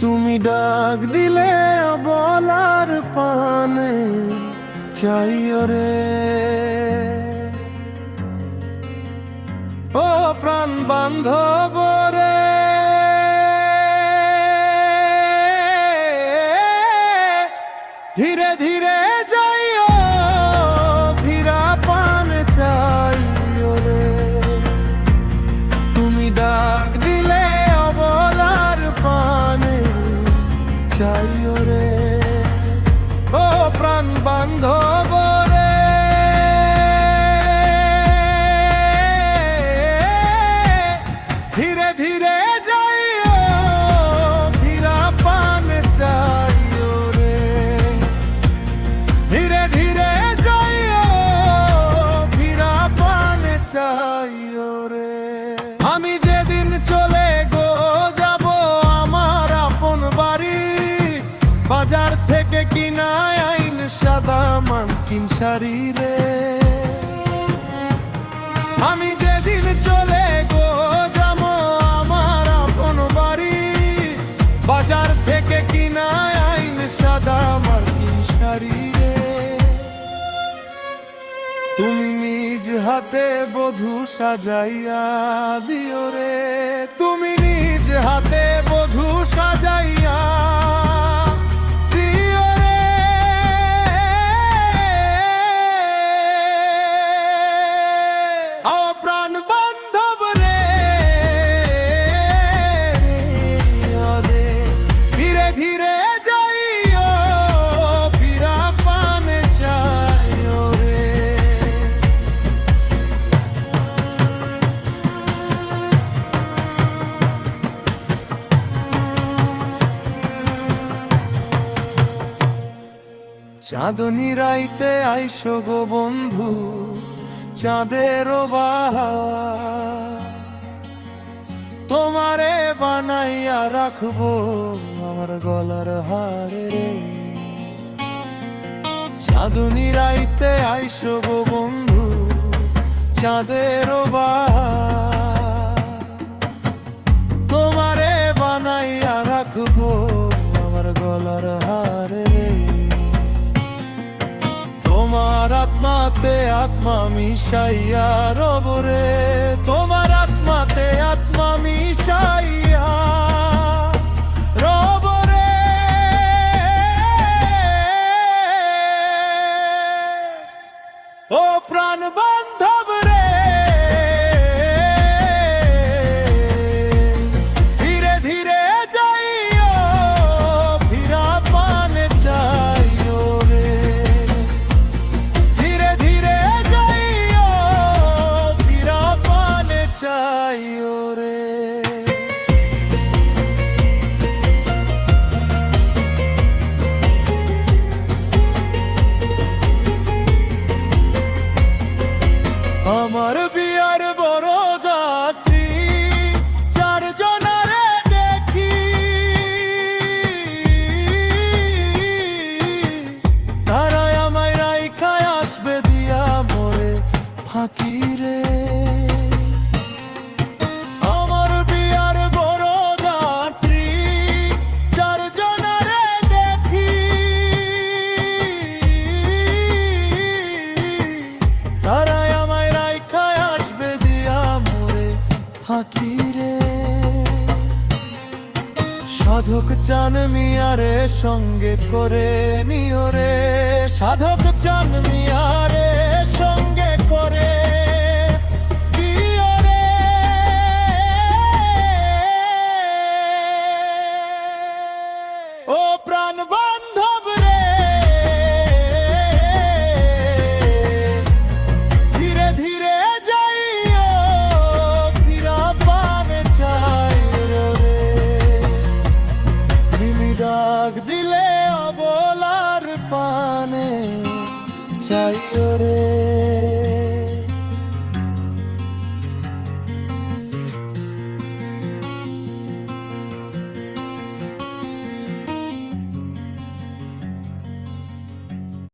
তুমি ডাক দিলে বলার পানে চাইও রে। ও প্রাণ বান্ধব রে, ধীরে ধীরে যাইও, ফিরা পানে চাইও রে। তুমি ডাক দিলে বলার পানে চাইও রে। ও প্রাণ বান্ধব রে, ধীরে ধীরে যাইও, ফিরা পানে চাইও রে। ধীরে ধীরে যাইও, ফিরা পানে চাইও রে। আমি যেদিন চলে যাব আমার আপন বাড়ি, বাজার থেকে কিনা আইন সাদা মানকিন শাড়ি রে। আমি যেদিন চলে যাব আমার আপন বাড়ি, বাজার থেকে কিনা আইন সাদা মানকিন শাড়ি রে। তুমি নিজ হাতে বধূ সাজাইয়া দিও রে। তুমি নিজ হাতে বধূ সাজাইয়া দিও রে। ও প্রাণ বান্ধব রে, ধীরে ধীরে যাইও, ফিরা পানে চাইও রে। চাঁদনি রাইতে আইসো গো বন্ধু, চাঁদেরও বাহাওয়া তোমারে বানাইয়া রাখবো আমার গলার হারে রে। চাঁদনি রাইতে আইসো গো বন্ধু, চাঁদেরও বাহাওয়া তোমারে বানাইয়া রাখবো আমার গলার হারে রে। তোমার আত্মাতে আত্মা মিশাইয়া রব রে। তোমার আত্মাতে আত্মা মিশাইয়া রব রে। ও প্রাণ বান্ধব রে, ধীরে ধীরে যাইও, ফিরা পানে চাইও রে। ধীরে ধীরে যাইও, ফিরা পানে চাইও রে। আমার বিয়ার বড় যাত্রী চারজনারে দেখি, তারাই আমায় রাইখায় আসবে দিয়া মোরে ফাঁকি রে। আমার বিয়ার বড় যাত্রী চারজনারে দেখি, তারাই আমায় রাইখায় আসবে দিয়া মোরে ফাঁকি রে। সাধক চান মিয়ারে সঙ্গে করে নিও রে। সাধক চান মিয়ারে সঙ্গে